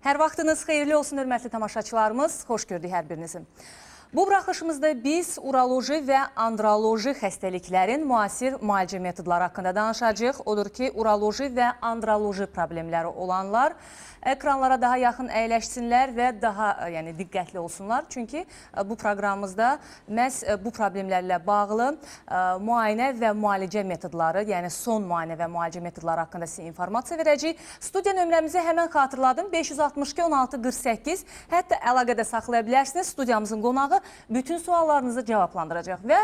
Hər vaxtınız xeyirli olsun, hörmətli tamaşaçılarımız. Xoş gördük hər birinizi. Bu buraxışımızda biz uroloji və androloji xəstəliklərin müasir müalicə metodları haqqında danışacağıq. Odur ki, uroloji və androloji problemləri olanlar ekranlara daha yaxın əyləşsinlər və daha diqqətli olsunlar. Çünki bu proqramımızda məhz bu problemlərlə bağlı müayinə və müalicə metodları, yəni son müayinə və müalicə metodları haqqında sizə informasiya verəcəyik. Studiya nömrəmizi həmən xatırladım. 562 16 48. Hətta əlaqədə saxlaya bilərsiniz. Studiyamızın qonağı bütün suallarınızı cavablandıracaq və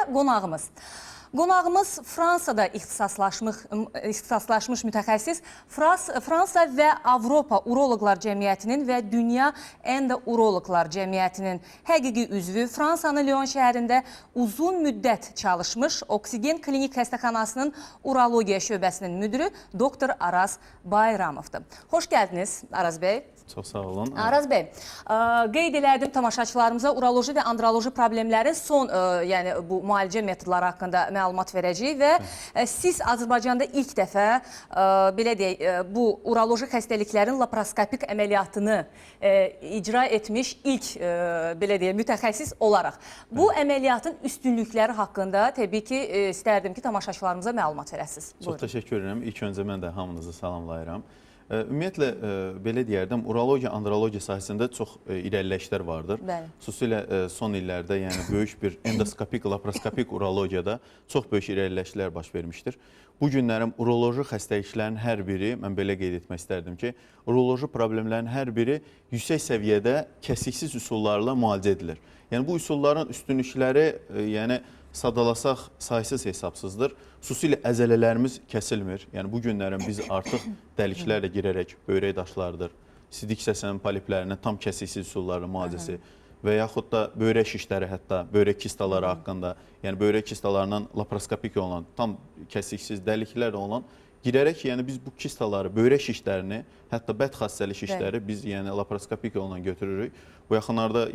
Qonağımız Fransada ixtisaslaşmış mütəxəssis, Fransa və Avropa Uroloqlar Cəmiyyətinin və Dünya Endouroloqlar Cəmiyyətinin həqiqi üzvü, Fransanın Lyon şəhərində uzun müddət çalışmış Oksigen Klinik Xəstəxanasının Urologiya şöbəsinin müdürü Dr. Araz Bayramovdur. Xoş gəldiniz, Araz bəy. Çox sağ olun. Araz bəy, qeyd elədim tamaşaçılarımıza uroloji və androloji problemlərin son bu müalicə metodları haqqında məlumat verəcəyik və siz Azərbaycanda ilk dəfə belə deyək, bu uroloji xəstəliklərin laparoskopik əməliyyatını icra etmiş ilk belə deyək, mütəxəssis olaraq bu əməliyyatın üstünlükləri haqqında təbii ki, istərdim ki, tamaşaçılarımıza məlumat verəsiniz. Çox təşəkkür edirəm. İlk öncə mən də hamınızı salamlayıram. Ümumiyyətlə, belə deyərdim, urologiya, andrologiya sahəsində çox irəliləyişlər vardır. Xüsusilə son illərdə, yəni böyük bir endoskopik, laparoskopik urologiyada çox böyük irəliləyişlər baş vermişdir. Bu günlərim uroloji xəstəliklərin hər biri, mən belə qeyd etmək istərdim ki, uroloji problemlərin hər biri yüksək səviyyədə kəsiksiz üsullarla müalicə edilir. Yəni, bu üsulların üstünlükləri, sadalasaq saysız hesabsızdır. Xüsusilə əzələlərimiz kəsilmir. Yəni, bu günlərin biz artıq dəliklərlə girərək böyrək daşlarıdır, sidik hissəsinin poliplərinin tam kəsiksiz üsullarla müalicəsi və yaxud da böyrək şişləri, hətta böyrək kistaları haqqında, yəni böyrək kistalarından laparoskopik olan, tam kəsiksiz dəliklərlə olan girərək, yəni biz bu kistaları, böyrək şişlərini, hətta bəd xassəli şişləri biz laparoskopik yolla götürürük. Bu yaxınlarda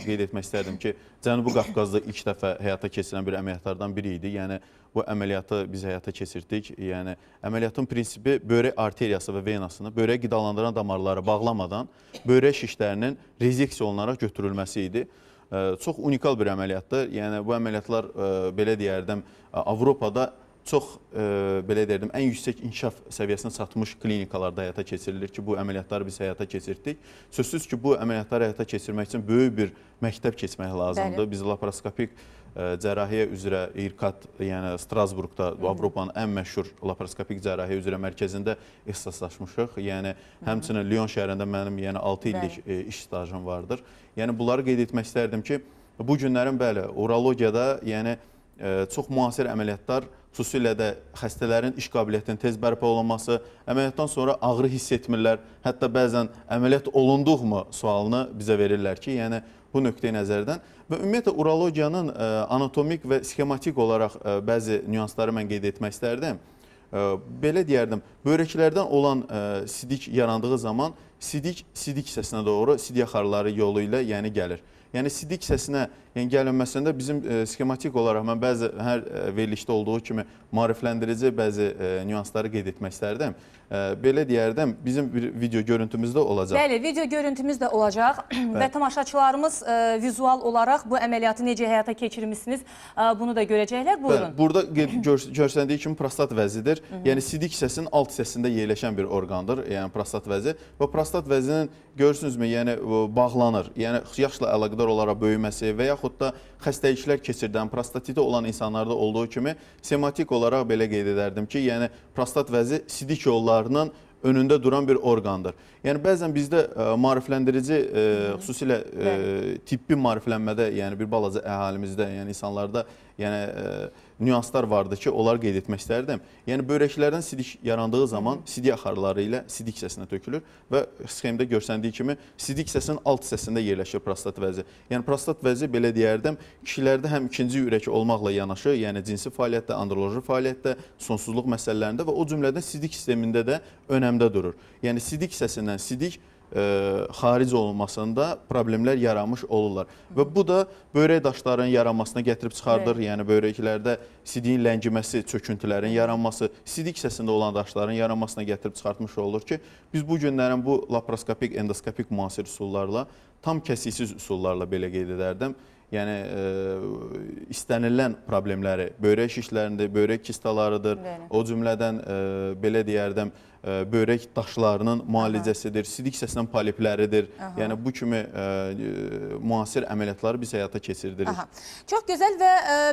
qeyd etmək istərdim ki, Cənubi Qafqazda ilk dəfə həyata keçirilən bir əməliyyatlardan biri idi. Yəni, bu əməliyyatı biz həyata keçirdik. Yəni, əməliyyatın prinsipi böyrək arteriyası və venasını, böyrək qidalandıran damarları bağlamadan böyrək şişlərinin rezeksiya olunaraq götürülməsi idi. Çox unikal bir əməliyyatdır. Yəni, bu əməliyyatlar, belə deyərdim, Avropada çox, belə deyərdim, ən yüksək inkişaf səviyyəsinə çatmış klinikalarda həyata keçirilir ki, bu əməliyyatları biz həyata keçirdik. Sözsüz ki, bu əməliyyatları həyata keçirmək üçün böyük bir məktəb keçmək lazımdır. Biz laparoskopik cərrahiyyə üzrə İRCAD, yəni Strasburqda, Avropanın ən məşhur laparoskopik cərrahiyyə üzrə mərkəzində ixtisaslaşmışıq. Yəni, həmçinin Lyon şəhərində mənim 6 illik iş stajım vardır. Yəni, bunları qeyd etmək istərdim ki, bu günlərin, bəli, urologiyada, çox müasir əməliyyatlar, xüsusilə də xəstələrin iş qabiliyyətinin tez bərpa olunması, əməliyyatdan sonra ağrı hiss etmirlər, hətta bəzən əməliyyat olunduqmu sualını bizə verirlər ki, yəni bu nöqteyi nəzərdən və ümumiyyətlə urologiyanın anatomik və sxematik olaraq bəzi nüansları mən qeyd etmək istərdim. Belə deyərdim, böyrəklərdən olan sidik yarandığı zaman sidik hissəsinə doğru sidik axarları yolu ilə gəlir. Yəni, sidik hissəsinə gəlinməsində bizim sxematik olaraq mən bəzi hər verilişdə olduğu kimi maarifləndirici bəzi nüansları qeyd etmək istərdim. Belə deyərdim, bizim bir video görüntümüz də olacaq. Bəli, video görüntümüz də olacaq və tamaşaçılarımız vizual olaraq bu əməliyyatı necə həyata keçirmişsiniz, bunu da görəcəklər. Buyurun. Burada görsəndiyi kimi prostat vəzidir. Yəni, sidik hissəsinin alt hissəsində yerləşən bir orqandır, yəni prostat vəzi və prostat vəzinin görürsünüzmü, bağlanır. Yəni, yaşla əlaqədar olaraq böyüməsi və yaxud da xəstəliklər keçirdən, prostatiti olan insanlarda olduğu kimi sematik olaraq belə qeyd edərdim ki, yəni prostat vəzi sidik yollarının önündə duran bir orqandır. Yəni, bəzən bizdə maarifləndirici, xüsusilə tibbi maariflənmədə, yəni bir balaca əhalimizdə, yəni insanlarda nüanslar vardır ki, onları qeyd etmək istərdim. Yəni, böyrəklərdən sidik yarandığı zaman sidik axarları ilə sidik hissəsinə tökülür və sxemdə görsəndiyi kimi sidik hissəsinin alt hissəsində yerləşir prostat vəzi. Yəni, prostat vəzi, belə deyərdim, kişilərdə həm ikinci ürək olmaqla yanaşı, yəni cinsi fəaliyyətdə, androloji fəaliyyətdə, sonsuzluq məsələlərində və o cümlədən sidik sistemində də önəmdə durur. Yəni, sidik hissəsindən sidik xaric olunmasında problemlər yaranmış olurlar. Və bu da böyrək daşların yaranmasına gətirib çıxardır. Yəni böyrəklərdə sidiyin ləngiməsi, çöküntülərin yaranması, sidik hissəsində olan daşların yaranmasına gətirib çıxartmış olur ki, biz bu günlərin bu laparoskopik, endoskopik müasir üsullarla, tam kəsiksiz üsullarla belə qeyd edərdim. Yəni istənilən problemləri böyrək şişlərində, böyrək kistalarıdır. O cümlədən belə deyərdim, böyrək daşlarının müalicəsidir, sidik hissəsindən polipləridir. Yəni bu kimi müasir əməliyyatları biz həyata keçirdirik. Çox gözəl və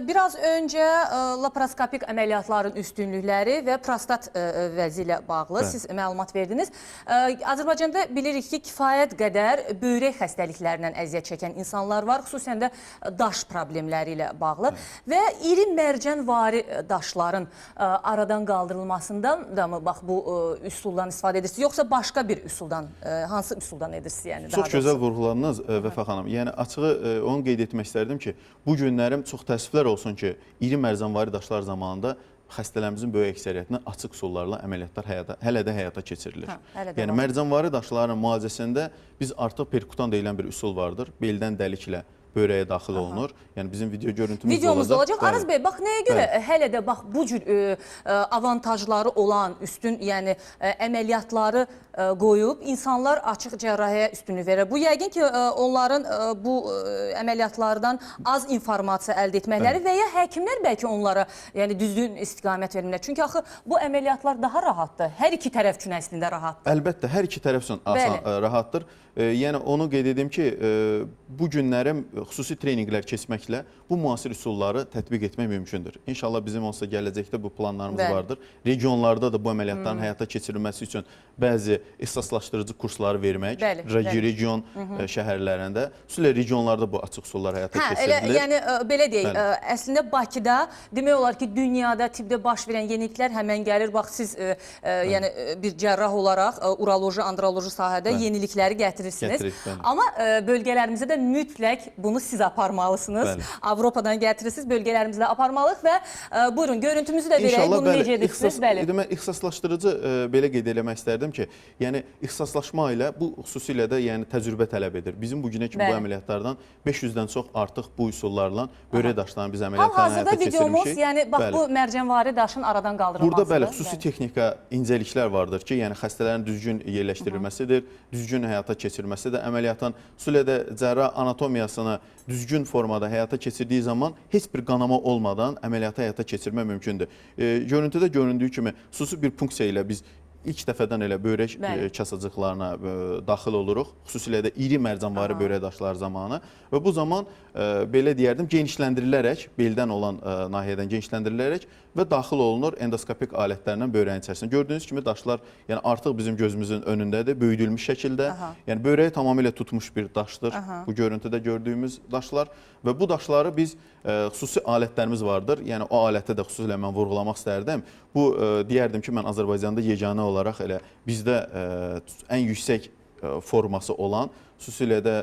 biraz öncə laparoskopik əməliyyatların üstünlükləri və prostat vəzi ilə bağlı siz məlumat verdiniz. Azərbaycanda bilirik ki, kifayət qədər böyrək xəstəliklərindən əziyyət çəkən insanlar var, xüsusən də daş problemləri ilə bağlı və iri mərcənvari daşların aradan qaldırılmasından da mı bax bu üsuldan istifadə edirsiniz, yoxsa başqa bir üsuldan, hansı üsuldan edirsiniz? Yəni, çox gözəl vurğuladınız Vəfa xanım. Yəni açığı onu qeyd etmək istərdim ki, bu günlərim çox təəssüflər olsun ki, iri mərcənvari daşlar zamanında xəstələrimizin böyük əksəriyyətini açıq üsullarla əməliyyatlar hələ də həyata keçirilir. Yəni mərcənvari daşların müalicəsində biz artıq perkutan deyilən bir üsul vardır. Beldən dəliklə böyrəyə daxil olunur. Yəni bizim videomuz olacaq. Araz bəy, bax nəyə görə hələ də bax bu cür avantajları olan üstün, yəni əməliyyatları qoyub insanlar açıq cərrahiyyəyə üstünlük verir. Bu yəqin ki, onların bu əməliyyatlardan az informasiya əldə etməkləri və ya həkimlər bəlkə onlara yəni düzgün istiqamət vermirlər. Çünki axı bu əməliyyatlar daha rahatdır. Hər iki tərəf üçün əslində rahatdır. Əlbəttə, hər iki tərəf üçün rahatdır. Yəni onu qeyd edim ki, bu günlərim xüsusi treninqlər keçməklə bu müasir üsulları tətbiq etmək mümkündür. İnşallah bizim olsa gələcəkdə bu planlarımız vardır. Regionlarda da bu əməliyyatların həyata keçirilməsi üçün bəzi ixtisaslaşdırıcı kursları vermək, region şəhərlərində, xüsusilə regionlarda bu açıq üsullar həyata keçirilir. Yəni belə deyək, əslində Bakıda demək olar ki, dünyada tibbdə baş verən yeniliklər həmən gəlir. Bax siz yəni bir cərrah olaraq uroloji, androloji sahədə yenilikləri gətirirsiniz. Amma bölgələrimizdə də mütləq bunu siz aparmalısınız. Avropadan gətirirsiniz, bölgələrimizdə aparmalıyıq və buyurun, görüntümüzü də verək, bunu necə edirsiniz? Demək, ixtisaslaşdırıcı belə qeyd eləmək istərdim ki, yəni ixtisaslaşma ilə bu xüsusilə də yəni təcrübə tələb edir. Bizim bu günə kimi bu əməliyyatlardan 500-dən çox artıq bu üsullarla böyrək daşlarını biz əməliyyatlarını həyata keçirmişik. Hal-hazırda videomuz, yəni bax bu mərcənvari daşın aradan qaldırılmasıdır. Burada bəli, xüsusi texnika incəliklər vardır ki, yəni xəstələrin düzgün yerləşdirilməsidir, düzgün həyata keçirilməsidir. Əməliyyatın xüsusilə də cərrah anatomiyasını düzgün formada həyata keçirdiyi zaman heç bir qanama olmadan əməliyyatı həyata keçirmək mümkündür. Görüntüdə göründüyü kimi xüsusi bir funksiya ilə biz ilk dəfədən elə böyrək kasacıqlarına daxil oluruq. Xüsusilə də iri mərcənvari böyrək daşları zamanı. Və bu zaman belə deyərdim, genişləndirilərək, beldən olan nahiyədən genişləndirilərək və daxil olunur endoskopik alətlərlə böyrəyin içərisində. Gördüyünüz kimi daşlar yəni artıq bizim gözümüzün önündədir, böyüdülmüş şəkildə. Yəni böyrəyi tamamilə tutmuş bir daşdır bu görüntüdə gördüyümüz daşlar. Və bu daşları biz xüsusi alətlərimiz vardır. Yəni o alətə də xüsusilə mən vurğulamaq istərdim. Bu deyərdim ki, mən Azərbaycanda yeganə olaraq elə bizdə ən yüksək forması olan, xüsusilə də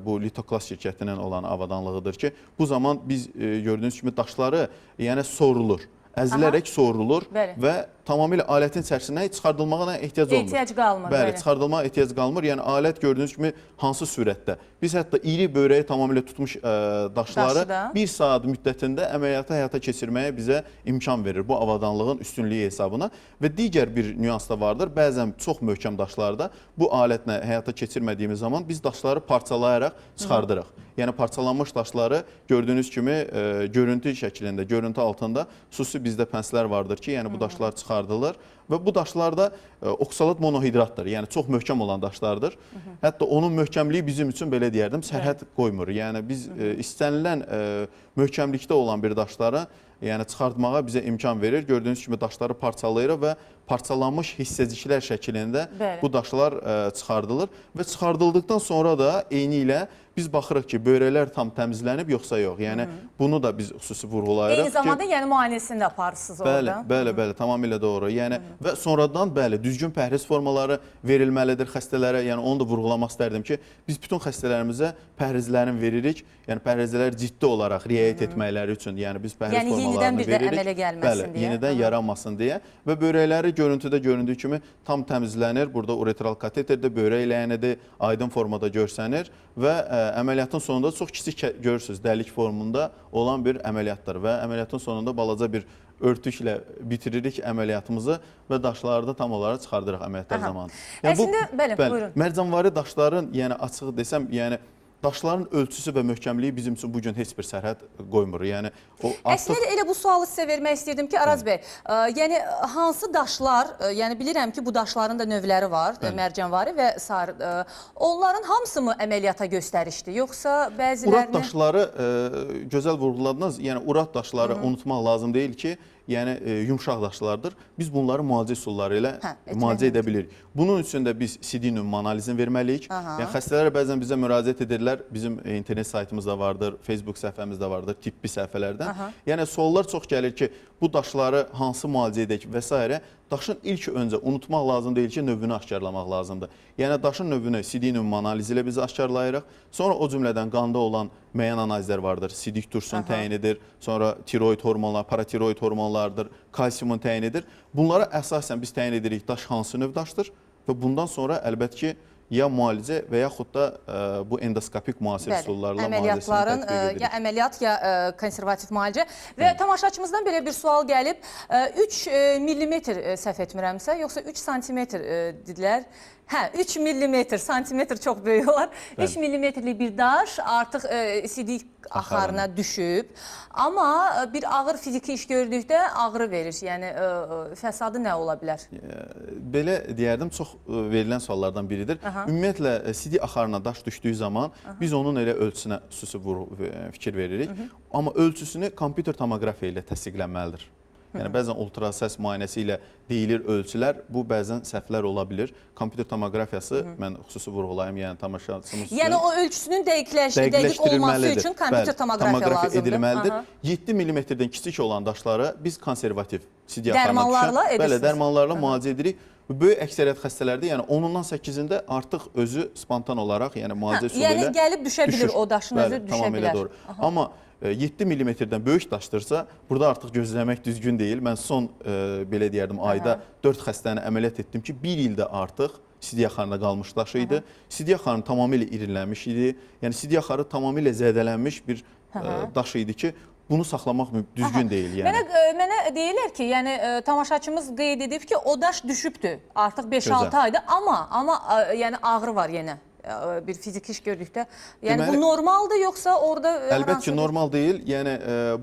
bu Litoklas şirkətinin olan avadanlığıdır ki, bu zaman biz gördüyünüz kimi daşları yəni sorulur, əzilərək sorulur və tamamilə alətin içərisindən çıxardılmağa ehtiyac olmur. Ehtiyac qalmır. Bəli, çıxardılmağa ehtiyac qalmır. Yəni alət gördüyünüz kimi hansı sürətdə. Biz hətta iri böyrəyi tamamilə tutmuş daşları bir saat müddətində əməliyyatı həyata keçirməyə bizə imkan verir bu avadanlığın üstünlüyü hesabına. Və digər bir nüans da vardır. Bəzən çox möhkəm daşlarda bu alətlə həyata keçirmədiyimiz zaman biz daşları parçalayaraq çıxardırıq. Yəni parçalanmış daşları gördüyünüz kimi görüntü şəklində, görüntü altında xüsusi bizdə pənslər vardır ki, yəni bu daşlar çıxardılır və bu daşlar da oksalat monohidratdır. Yəni çox möhkəm olan daşlardır. Hətta onun möhkəmliyi bizim üçün belə deyərdim, sərhəd qoymur. Yəni biz istənilən möhkəmlikdə olan bir daşları yəni çıxartmağa bizə imkan verir. Gördüyünüz kimi daşları parçalayırıq və parçalanmış hissəciklər şəklində bu daşlar çıxardılır və çıxardıldıqdan sonra da eyni ilə biz baxırıq ki, böyrəklər tam təmizlənib yoxsa yox. Yəni bunu da biz xüsusi vurğulayırıq. Eyni zamanda yəni müayinəsini də aparırsınız orada. Bəli, tamamilə doğru. Yəni və sonradan bəli, düzgün pəhriz formaları verilməlidir xəstələrə. Yəni onu da vurğulamaq istərdim ki, biz bütün xəstələrimizə pəhrizlərini veririk. Yəni pəhrizlər ciddi olaraq riayət etməkləri üçün, yəni biz pəhriz formalarını veririk. Yəni yenidən bir də əmələ gəlməsin deyə. Yenidən yaranmasın deyə və böyrəkləri görüntüdə göründüyü kimi tam təmizlənir. Burada uretral kateterdir, böyrək ləyənidir, aydın formada görsənir və əməliyyatın sonunda çox kiçik görürsünüz, dəlik formunda olan bir əməliyyatdır və əməliyyatın sonunda balaca bir örtüklə bitiririk əməliyyatımızı və daşları da tam olaraq çıxardırıq əməliyyatlar zamanı. Əslində, bəli, buyurun. Mərcanvari daşların, yəni açıq desəm, yəni daşların ölçüsü və möhkəmliyi bizim üçün bugün heç bir sərhəd qoymur. Yəni o artıq... Əslində elə bu sualı sizə vermək istəyirdim ki, Araz bəy, yəni hansı daşlar, yəni bilirəm ki, bu daşların da növləri var, mərcanvari və sair. Onların hamısı mı əməliyyata göstərişdir, yoxsa bəzilərini... Urat daşları gözəl vurğuladınız. Yəni urat daşları unutmaq lazım deyil ki, yəni yumşaq daşlardır. Biz bunları müalicə üsulları ilə müalicə edə bilirik. Bunun üçün də biz CD nümunə analizini verməliyik. Yəni xəstələr bəzən bizə müraciət edirlər. Bizim internet saytımızda vardır, Facebook səhifəmizdə vardır, tibbi səhifələrdən. Yəni suallar çox gəlir ki, bu daşları hansı müalicə edək və s. Daşın ilk öncə unutmaq lazım deyil ki, növünü aşkarlamaq lazımdır. Yəni daşın növünü CD nümunə analizi ilə biz aşkarlayırıq. Sonra o cümlədən qanda olan müəyyən analizlər vardır. Sidik tursun təyinidir, sonra tiroid hormonlar, paratiroid hormonlardır, kalsiumun təyinidir. Bunlara əsasən biz təyin edirik daş hansı növ daşdır və bundan sonra əlbəttə ki, ya müalicə və yaxud da bu endoskopik müasir üsullarla əməliyyatların ya əməliyyat, ya konservativ müalicə. Və tamaşaçımızdan belə bir sual gəlib. 3 millimetr səhv etmirəmsə, yoxsa 3 santimetr dedilər. Hə, 3 millimetr, santimetr çox böyük olar. 3 millimetrlik bir daş artıq sidik axarına düşüb. Amma bir ağır fiziki iş gördükdə ağrı verir. Yəni fəsadı nə ola bilər? Belə deyərdim, çox verilən suallardan biridir. Ümumiyyətlə, sidik axarına daş düşdüyü zaman biz onun elə ölçüsünə xüsusi fikir veririk. Amma ölçüsünü kompüter tomoqrafiya ilə təsdiqlənməlidir. Yəni bəzən ultrasəs müayinəsi ilə deyilir ölçülər, bu bəzən səhvlər ola bilir. Kompüter tomoqrafiyası mən xüsusi vurğulayım, yəni tamaşaçımız üçün. Yəni o ölçüsünün dəqiq olması üçün kompüter tomoqrafiya lazımdır. Edilməlidir. 7 mm-dən kiçik olan daşları biz konservativ sidik axarına düşən dərmanlarla müalicə edirik. Böyük əksəriyyət xəstələrdə, yəni 10-dan 8-də artıq özü spontan olaraq, yəni müalicə üsulu ilə yəni gəlib düşə bilir, o daşın özü düşə bilər. Amma 7 mm-dən böyük daşdırsa, burada artıq gözləmək düzgün deyil. Mən son, belə deyərdim, ayda 4 xəstəni əməliyyat etdim ki, 1 ildə artıq sidik axarında qalmış daş idi. Sidik axarı tamamilə irilənmiş idi. Yəni sidik axarı tamamilə zədələnmiş bir daş idi ki, bunu saxlamaq düzgün deyil. Mənə deyirlər ki, yəni tamaşaçımız qeyd edib ki, o daş düşübdür artıq 5-6 ayda, amma yəni ağrı var yenə. Bir fiziki iş gördükdə. Yəni bu normaldır, yoxsa orada... Əlbəttə ki, normal deyil. Yəni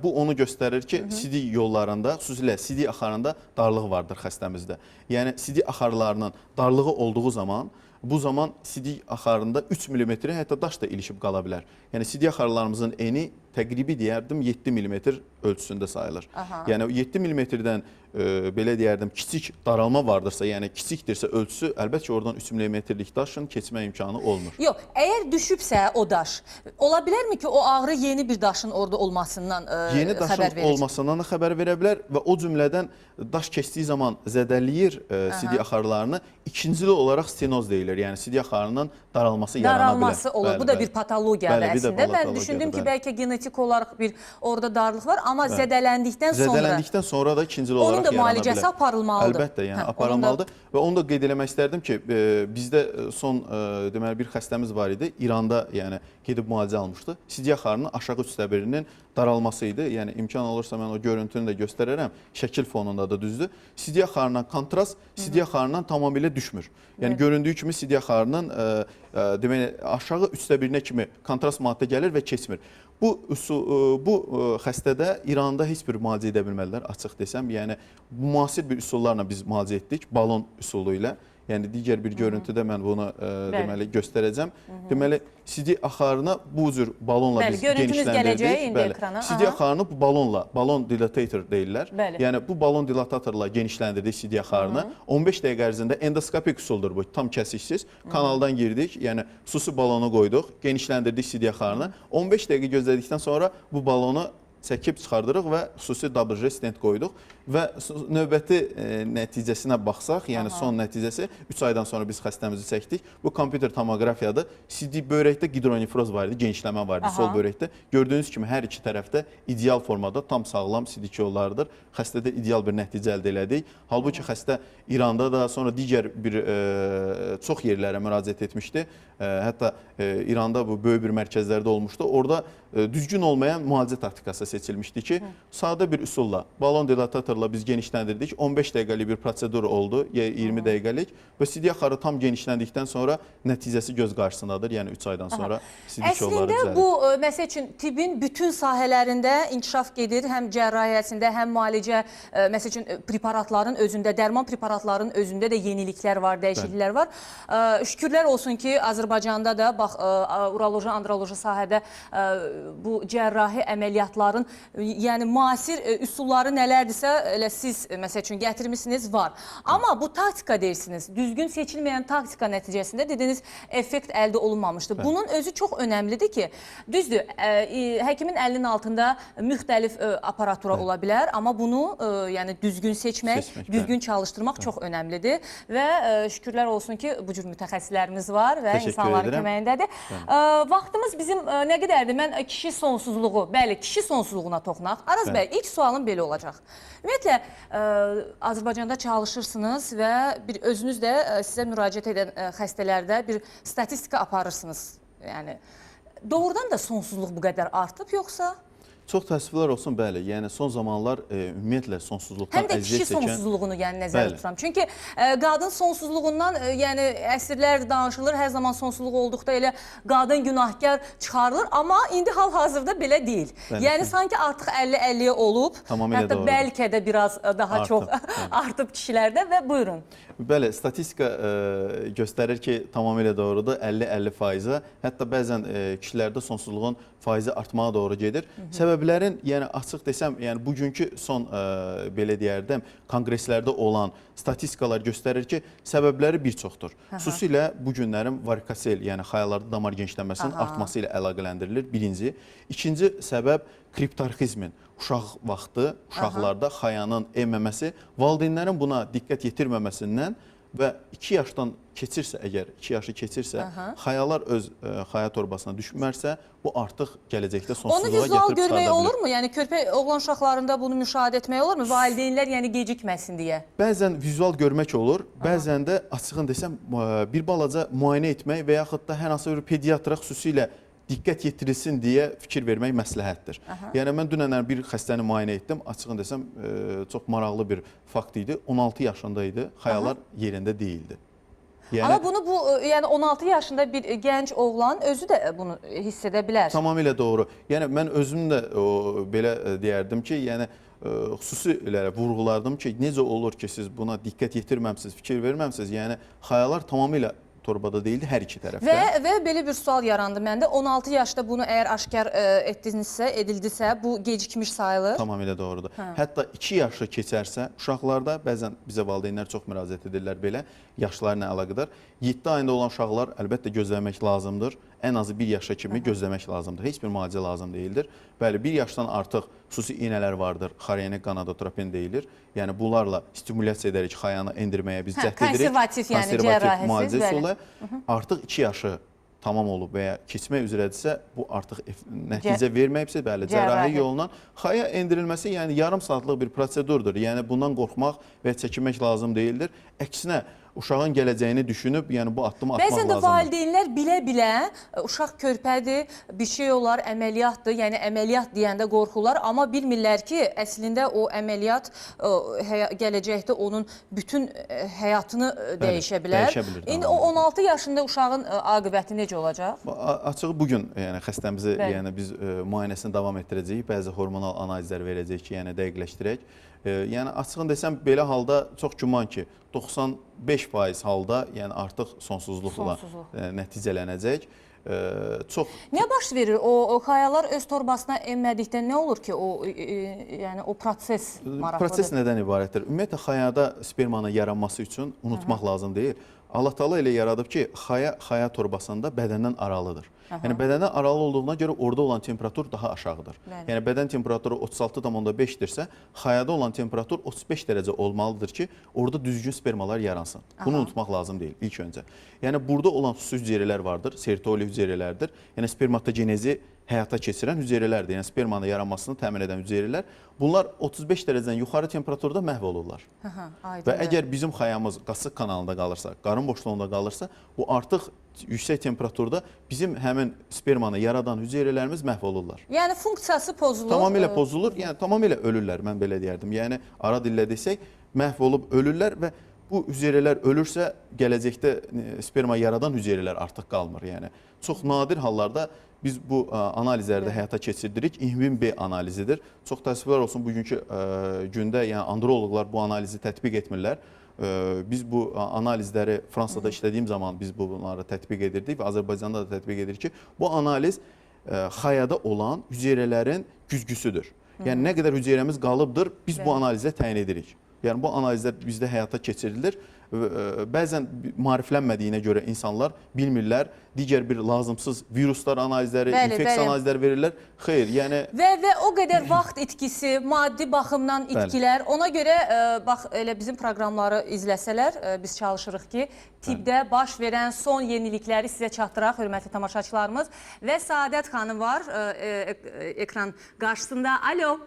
bu onu göstərir ki, sidik yollarında, xüsusilə sidik axarında darlıq vardır xəstəmizdə. Yəni sidik axarlarının darlığı olduğu zaman, bu zaman sidik axarında 3 mm hətta daş da ilişib qala bilər. Yəni sidik axarlarımızın eni təqribi deyərdim 7 mm ölçüsündə sayılır. Yəni 7 mm-dən belə deyərdim kiçik daralma vardırsa, yəni kiçikdirsə ölçüsü, əlbəttə ki, oradan 3 mm-lik daşın keçmə imkanı olmur. Yox, əgər düşübsə o daş, ola bilərmi ki, o ağrı yeni bir daşın orada olmasından xəbər verir? Yeni daşın olmasından da xəbər verə bilər və o cümlədən daş keçdiyi zaman zədələyir sidik axarlarını. İkincili olaraq stenoz deyilir, yəni sidik axarının daralması yarana bilər. Daralması olur, bu da bir patologiyadır əslində. Mən düşündüm ki, bəlkə genetik olaraq bir orada darlıq var, amma zədələndikdən sonra da ikincili olaraq da müalicəsi aparılmalıdır. Əlbəttə, yəni aparılmalıdır və onu da qeyd eləmək istərdim ki, bizdə son deməli bir xəstəmiz var idi, İranda yəni gedib müalicə almışdı. Sidik axarının aşağı üstəbirinin daralması idi. Yəni imkan olursa mən o görüntünü də göstərərəm. Şəkil fonunda da düzdür. Sidik axarına kontrast sidik axarından tamamilə düşmür. Yəni göründüyü kimi sidik axarının deməli aşağı üstəbirinə kimi kontrast maddə gəlir və keçmir. Bu xəstədə İranda heç bir müalicə edə bilmədilər, açıq desəm. Yəni müasir bir üsullarla biz müalicə etdik, balon üsulu ilə. Yəni digər bir görüntüdə mən bunu deməli göstərəcəm. Deməli sidik axarına bu cür balonla biz genişləndirdik. Ekrana. Sidik axarını bu balonla, balon dilatator deyirlər. Bəli. Yəni bu balon dilatatorla genişləndirdik sidik axarını. 15 dəqiqə ərzində endoskopik üsuldur bu, tam kəsiksiz. Kanaldan girdik, yəni xüsusi balonu qoyduq, genişləndirdik sidik axarını. 15 dəqiqə gözlədikdən sonra bu balonu çəkib çıxardırıq və xüsusi WG stent qoyduq və növbəti nəticəsinə baxsaq, yəni son nəticəsi 3 aydan sonra biz xəstəmizi çəkdik. Bu kompüter tomoqrafiyadır. Sidik böbrəkdə gidronefroz var idi, genişləmə var idi sol böbrəkdə. Gördüyünüz kimi hər iki tərəfdə ideal formada tam sağlam sidik yollarıdır. Xəstədə ideal bir nəticə əldə elədik. Halbuki xəstə İranda da, sonra digər bir çox yerlərə müraciət etmişdi. Hətta İranda bu böyük bir mərkəzlərdə olmuşdu. Orada düzgün olmayan müalicə taktikası seçilmişdi ki, sadə bir üsulla balon dilatatorla biz genişləndirdik. 15 dəqiqəlik bir prosedur oldu, 20 dəqiqəlik və sidik axarı tam genişləndikdən sonra nəticəsi göz qarşısındadır. Yəni 3 aydan sonra sidik yolları düzəlir. Əslində bu məsəl üçün tibbin bütün sahələrində inkişaf gedir. Həm cərrahiyyəsində, həm müalicə, məsəl üçün preparatların özündə, dərman preparatların özündə də yeniliklər var, dəyişikliklər var. Şükürlər olsun ki, Azərbaycanda da bax uroloji, androloji sahədə bu cərrahi əməliyyatların, yəni müasir üsulları nələrdirsə, elə siz məsəl üçün gətirmişsiniz, var. Amma bu taktika deyirsiniz, düzgün seçilməyən taktika nəticəsində dediniz, effekt əldə olunmamışdır. Bunun özü çox önəmlidir ki, düzdür, həkimin əlinin altında müxtəlif aparatura ola bilər, amma bunu yəni düzgün seçmək, düzgün çalışdırmaq çox önəmlidir və şükürlər olsun ki, bu cür mütəxəssislərimiz var və insanların köməyindədir. Vaxtımız bizim nə qədərdir? Mən kişi sonsuzluğu, bəli, kişi sonsuzluğuna toxunaq. Araz bəy, ilk sualım belə olacaq. Ümumiyyətlə, Azərbaycanda çalışırsınız və bir özünüz də sizə müraciət edən xəstələrdə bir statistika aparırsınız. Yəni, doğrudan da sonsuzluq bu qədər artıb yoxsa? Çox təəssüflər olsun, bəli. Yəni son zamanlar ümumiyyətlə sonsuzluqdan əziyyət çəkən... Həm də kişi sonsuzluğunu yəni nəzərdə tuturam. Çünki qadın sonsuzluğundan yəni əsrlər danışılır, hər zaman sonsuzluq olduqda elə qadın günahkar çıxarılır, amma indi hal-hazırda belə deyil. Yəni sanki artıq 50-50-yə olub, hətta bəlkə də biraz daha çox artıb kişilərdə və buyurun. Bəli, statistika göstərir ki, tamamilə doğrudur, 50-50%. Hətta bəzən kişilərdə sonsuzluğun faizi artmağa doğru gedir. Səbəblərin, yəni açıq desəm, yəni bugünkü son belə deyərdim, konqreslərdə olan statistikalar göstərir ki, səbəbləri bir çoxdur. Xüsusilə bu günlərin varikosel, yəni xayalarda damar genişlənməsinin artması ilə əlaqələndirilir. Birinci. İkinci səbəb kriptarxizmin. Uşaq vaxtı, uşaqlarda xayanın emməməsi, valideynlərin buna diqqət yetirməməsindən və 2 yaşdan keçirsə, əgər 2 yaşı keçirsə, xayalar öz xaya torbasına düşmərsə, bu artıq gələcəkdə sonsuzluğa gətirib çıxarda bilir. Onu vizual görmək olurmu? Yəni körpə oğlan uşaqlarında bunu müşahidə etmək olurmu? Valideynlər yəni gecikməsin deyə. Bəzən vizual görmək olur, bəzən də açığın desəm, bir balaca müayinə etmək və yaxud da hər hansı bir pediatra xüsusilə diqqət yetirilsin deyə fikir vermək məsləhətdir. Yəni, mən dünən bir xəstəni müayinə etdim. Açığını desəm, çox maraqlı bir fakt idi. 16 yaşında idi, xayalar yerində deyildi. Amma bunu yəni 16 yaşında bir gənc oğlan özü də bunu hiss edə bilər. Tamamilə doğru. Yəni, mən özüm də belə deyərdim ki, yəni, xüsusilə vurğulardım ki, necə olur ki, siz buna diqqət yetirməmsiniz, fikir verməmsiniz. Yəni, xayalar tamamilə torbada deyildi, hər iki tərəfdə. Və belə bir sual yarandı məndə. 16 yaşda bunu əgər aşkar edildisə, bu gecikmiş sayılır. Tamamilə doğrudur. Hətta 2 yaşı keçərsə, uşaqlarda bəzən bizə valideynlər çox müraciət edirlər belə, yaşlarla əlaqədar. 7 ayında olan uşaqlar əlbəttə gözləmək lazımdır. Ən azı 1 yaşa kimi gözləmək lazımdır. Heç bir müalicə lazım deyildir. Bəli, 1 yaşdan artıq xüsusi iynələr vardır. Xorionik gonadotropin deyilir. Yəni, bunlarla stimulyasiya edərək xayanı endirməyə biz cəhd edirik. Konservativ, yəni cərrahisiz. Müalicəsi artıq 2 yaşı tamam olub və ya keçmək üzrədirsə, bu artıq nəticə verməyibsə, bəli, cərrahi yolla xaya endirilməsi, yəni yarım saatlıq bir prosedurdur. Yəni, bundan qorxmaq və çəkinmək lazım deyildir. Əksinə, uşağın gələcəyini düşünüb, yəni bu addımı atmaq lazımdır. Bəzən də valideynlər bilə-bilə, uşaq körpədir, bir şey olar, əməliyyatdır, yəni əməliyyat deyəndə qorxurlar, amma bilmirlər ki, əslində o əməliyyat gələcəkdə onun bütün həyatını dəyişə bilər. İndi o 16 yaşında uşağın aqibəti necə olacaq? Açığı bugün xəstəmizi biz müayinəsini davam etdirəcəyik, bəzi hormonal analizlər verəcəyik ki, yəni dəqiqləşdirək. Yəni açığını desəm belə halda çox güman ki 95% halda yəni artıq sonsuzluqla nəticələnəcək. Çox Nə baş verir? O xayalar öz torbasına enmədikdə nə olur ki, yəni o proses maraqlıdır? Proses nədən ibarətdir? Ümumiyyətlə xayada spermanın yaranması üçün unutmaq lazım deyil. Allah Taala elə yaradıb ki, xaya torbasında bədəndən aralıdır. Yəni bədəndən aralı olduğuna görə orada olan temperatur daha aşağıdır. Yəni bədən temperaturu 36,5-dirsə, xayada olan temperatur 35 dərəcə olmalıdır ki, orada düzgün spermalar yaransın. Bunu unutmaq lazım deyil ilk öncə. Yəni burada olan xüsusi hüceyrələr vardır, sertoli hüceyrələrdir. Yəni spermatogenezi həyata keçirən hüceyrələrdir. Yəni spermanın yaranmasını təmin edən hüceyrələr. Bunlar 35 dərəcədən yuxarı temperaturda məhv olurlar. Və əgər bizim xayamız qasıq kanalında qalırsa, qarın boşluğunda qalırsa, bu artıq yüksək temperaturda bizim həmin spermanı yaradan hüceyrələrimiz məhv olurlar. Yəni funksiyası pozulur. Tamamilə pozulur, yəni tamamilə ölürlər, mən belə deyərdim. Yəni ara dillə desək, məhv olub ölürlər və bu hüceyrələr ölürsə, gələcəkdə sperma yaradan hüceyrələr artıq qalmır. Yəni çox nadir hallarda biz bu analizlərdə həyata keçirdirik. İnhibin B analizidir. Çox təəssüflər olsun, bugünkü gündə yəni androloqlar bu analizi tətbiq etmirlər. Biz bu analizləri Fransada işlədiyim zaman biz bunları tətbiq edirdik və Azərbaycanda da tətbiq edirik ki, bu analiz xayada olan hüceyrələrin güzgüsüdür. Yəni nə qədər hüceyrəmiz qalıbdır, biz bu analizə təyin edirik. Yəni bu analizlər bizdə həyata keçirilir. Bəzən maariflənmədiyinə görə insanlar bilmirlər, digər bir lazımsız viruslar analizləri, infeksiya analizləri verirlər. Xeyr, yəni... Və o qədər vaxt itkisi, maddi baxımdan itkilər, ona görə, bax, elə bizim proqramları izləsələr, biz çalışırıq ki, tibbdə baş verən son yenilikləri sizə çatdıraq, hörmətli tamaşaçılarımız. Və Səadət xanım var ekran qarşısında. Alo.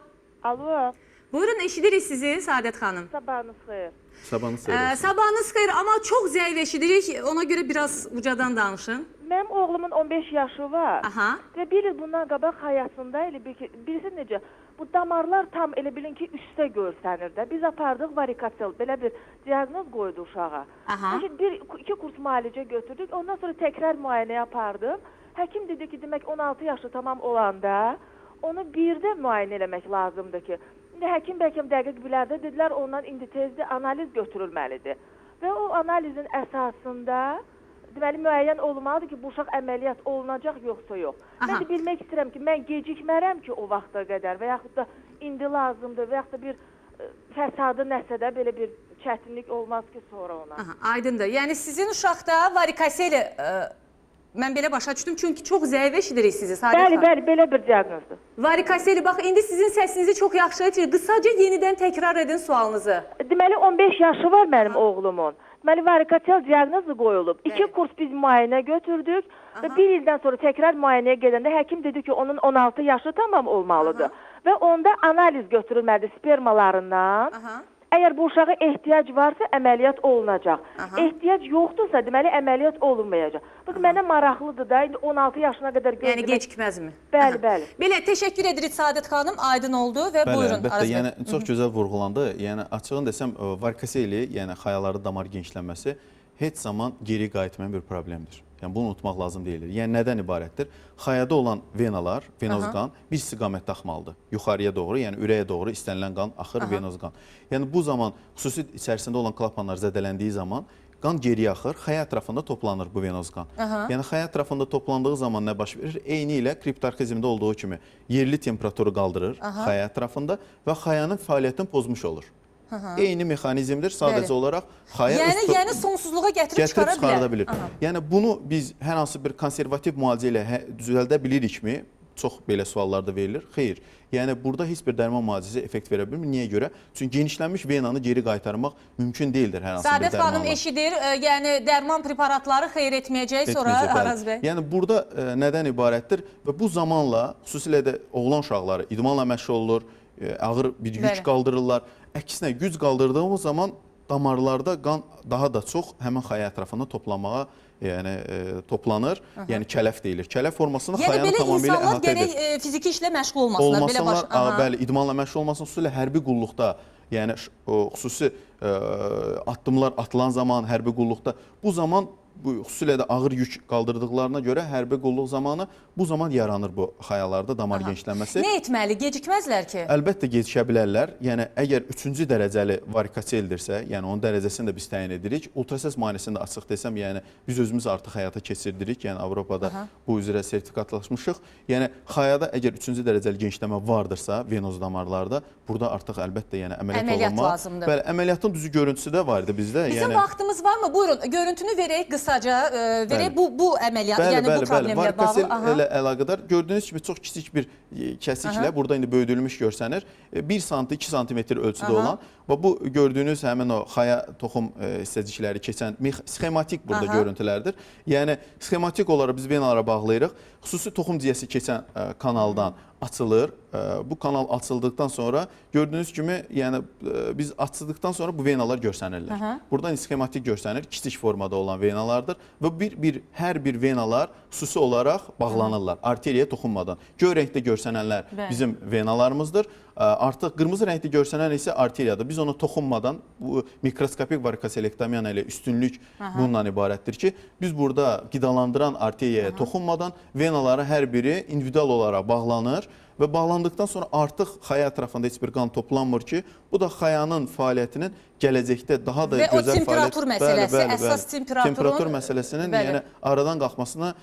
Alo. Buyurun, eşidirik sizi Səadət xanım. Sabahınız xeyir. Sabahınız xeyir olsun. Sabahınız xeyir, amma çox zəif eşidirik. Ona görə biraz ucadan danışın. Mənim oğlumun 15 yaşı var. Aha. Və bir il bundan qabaq həyatında elə bilirsin necə, bu damarlar tam elə bilin ki, üstə görsənir də. Biz apardıq varikosiel, belə bir diaqnoz qoydu uşağa. Aha. İki kurs müalicə götürdük, ondan sonra təkrar müayinəyə apardım. Həkim dedi ki, demək 16 yaşı tamam olanda onu birdə müayinə eləmək lazımdır ki, həkim bəlkə dəqiq bilərdə dedilər, ondan indi tezdə analiz götürülməlidir. Və o analizin əsasında deməli müəyyən olmalıdır ki, bu uşaq əməliyyat olunacaq yoxsa yox. Mən də bilmək istəyirəm ki, mən gecikmərəm ki, o vaxta qədər və yaxud da indi lazımdır və yaxud da bir fəsadı nəsə də belə bir çətinlik olmaz ki, sonra ona. Aydındır. Yəni sizin uşaqda varikoseli mən belə başa düşdüm, çünki çox zəif eşidirik sizi. Bəli, belə bir diaqnozdur. Varikoseli, bax, indi sizin səsinizi çox yaxşı eşidirik. Qısaca yenidən təkrar edin sualınızı. Deməli, 15 yaşı var mənim oğlumun. Deməli, varikosel diaqnozu qoyulub. 2 kurs biz müayinə götürdük və bir ildən sonra təkrar müayinəyə gedəndə həkim dedi ki, onun 16 yaşı tamam olmalıdır. Və onda analiz götürülməlidir spermalarından. Əgər bu uşağa ehtiyac varsa, əməliyyat olunacaq. Ehtiyac yoxdursa, deməli, əməliyyat olunmayacaq. Bax, mənə maraqlıdır da, indi 16 yaşına qədər görmək. Yəni, gecikməzmi? Bəli, bəli. Belə, təşəkkür edirik Səadət xanım, aydın oldu və buyurun. Bəli, əlbəttə, yəni, çox gözəl vurğulandı. Yəni, açığını desəm, varikoseli, yəni xayaları damar genişlənməsi heç zaman geri qayıtmayan bir problemdir. Yəni, bunu unutmaq lazım deyilir. Yəni, nədən ibarətdir? Xayada olan venalar, venoz qan bir istiqamətdə axmalıdır. Yuxarıya doğru, yəni ürəyə doğru istənilən qan axır, venoz qan. Yəni, bu zaman xüsusi içərisində olan klapanlar zədələndiyi zaman qan geriyə axır, xaya ətrafında toplanır bu venoz qan. Yəni, xaya ətrafında toplandığı zaman nə baş verir? Eyni ilə kriptarxizmdə olduğu kimi yerli temperaturu qaldırır xaya ətrafında və xayanın fəaliyyətini pozmuş olur. Eyni mexanizmdir, sadəcə olaraq xaya Yəni sonsuzluğa gətirib çıxara bilər. Yəni bunu biz hər hansı bir konservativ müalicə ilə düzəldə bilirikmi? Çox belə suallarda verilir. Xeyr. Yəni burada heç bir dərman müalicəsi effekt verə bilmir. Niyə görə? Çünki genişlənmiş venanı geri qaytarmaq mümkün deyildir hər hansı bir dərmanla. Səadət xanım eşidir, yəni dərman preparatları xeyr etməyəcək, sonra Araz bəy. Yəni burada nədən ibarətdir? Və bu zamanla, xüsusilə də oğlan uşaqları idmanla məşğul olur, ağır bir yük qaldırırlar. Əksinə, güc qaldırdığımız zaman damarlarda qan daha da çox həmin xaya ətrafında toplanmağa toplanır, yəni kələf deyilir. Kələf formasını xayanı tamamilə əhatə edir. Yəni belə insanlar gərək fiziki işlə məşğul olmasınlar. Bəli, idmanla məşğul olmasın, xüsusilə hərbi qulluqda, yəni xüsusi addımlar atılan zaman hərbi qulluqda bu zaman bu xüsusilə də ağır yük qaldırdıqlarına görə hərbi qulluq zamanı bu zaman yaranır bu xayalarda damar genişlənməsi. Nə etməli? Gecikməzlər ki? Əlbəttə gecikə bilərlər. Yəni əgər 3-cü dərəcəli varikoseldirsə, yəni onun dərəcəsini də biz təyin edirik. Ultrasəs müayinəsində açıq desəm, yəni biz özümüz artıq həyata keçirdirik. Yəni Avropada bu üzrə sertifikatlaşmışıq. Yəni xayada əgər 3-cü dərəcəli genişlənmə vardırsa, venoz damarlarda, burada artıq əlbəttə yəni əməliyyat olunma. Lazımdır. Bəli, əməliyyatın düzü görüntüsü də var idi bizdə. Bizim vaxtımız varmı? Buyurun, görüntünü verək qısaca, verək bu əməliyyat, yəni bu problemlə bağlı. Varikosel əlaqədar gördüyünüz kimi çox kiçik bir kəsiklə, burada indi böyüdülmüş görsənir. 1 sm, 2 sm ölçüdə olan və bu gördüyünüz həmin o xaya toxum hissəcikləri keçən sxematik burada görüntülərdir. Yəni sxematik olaraq biz venalara bağlayırıq. Xüsusi toxum ciyəsi keçən kanaldan açılır. Bu kanal açıldıqdan sonra gördüyünüz kimi, yəni biz açıldıqdan sonra bu venalar görsənirlər. Buradan sxematik görsənir, kiçik formada olan venalardır və hər bir venalar xüsusi olaraq bağlanırlar arteriyaya toxunmadan. Göy rəngdə görsənənlər bizim venalarımızdır. Artıq qırmızı rəngdə görsənən isə arteriyadır. Biz ona toxunmadan, bu mikroskopik varikoselektomiya ilə üstünlük bundan ibarətdir ki, biz burada qidalandıran arteriyaya toxunmadan venalara hər biri individual olaraq bağlanır və bağlandıqdan sonra artıq xaya ətrafında heç bir qan toplanmır ki, bu da xayanın fəaliyyətinin gələcəkdə daha da gözəl fəaliyyət... Və o temperatur məsələsi, əsas temperatur məsələsinin yəni aradan qalxmasına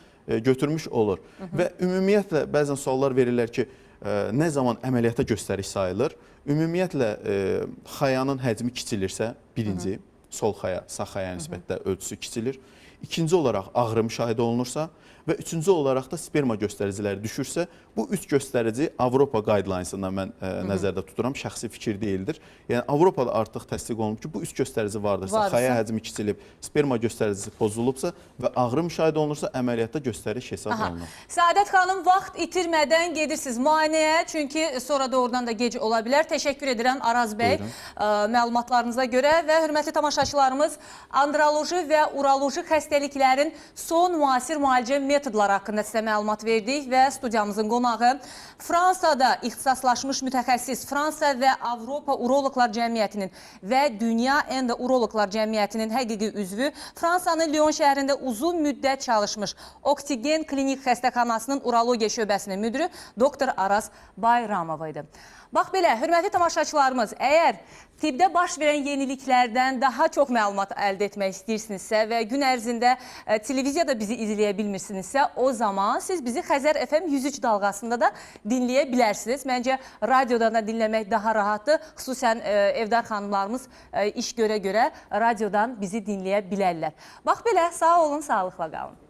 götürmüş olur. Və ümumiyyətlə bəzən suallar verirlər ki, nə zaman əməliyyata göstəriş sayılır? Ümumiyyətlə xayanın həcmi kiçilirsə, birinci, sol xaya, sağ xaya nisbətdə ölçüsü kiçilir. İkinci olaraq ağrı müşahidə olunursa və üçüncü olaraq da sperma göstəriciləri düşürsə, bu üç göstərici Avropa guidelinesından mən nəzərdə tuturam, şəxsi fikir deyildir. Yəni Avropada artıq təsdiq olunub ki, bu üç göstərici vardırsa, xaya həcmi kiçilib, sperma göstəricisi pozulubsa və ağrı müşahidə olunursa, əməliyyatda göstəriş hesab olunur. Səadət xanım, vaxt itirmədən gedirsiniz müayinəyə, çünki sonra da oradan da gec ola bilər. Təşəkkür edirəm Araz bəy məlumatlarınıza görə və hörmətli tamaşaçılarımız, androloji və uroloji xəstəliklərin son müasir müalicə metodları haqqında sizə məlumat verdik və studiyamızın qonağı Fransada ixtisaslaşmış mütəxəssis, Fransa və Avropa Uroloqlar Cəmiyyətinin və Dünya Endouroloqlar Cəmiyyətinin həqiqi üzvü, Fransanın Lyon şəhərində uzun müddət çalışmış Oksigen Klinik Xəstəxanasının urologiya şöbəsinin müdürü doktor Araz Bayramova idi. Bax belə, hörmətli tamaşaçılarımız, əgər tibbdə baş verən yeniliklərdən daha çox məlumat əldə etmək istəyirsinizsə və gün ərzində televiziyada bizi izləyə bilmirsinizsə, o zaman siz bizi Xəzər FM 103 dalğasında da dinləyə bilərsiniz. Məncə, radiodan da dinləmək daha rahatdır. Xüsusən evdar xanımlarımız iş görə-görə radiodan bizi dinləyə bilərlər. Bax belə, sağ olun, sağlıqla qalın.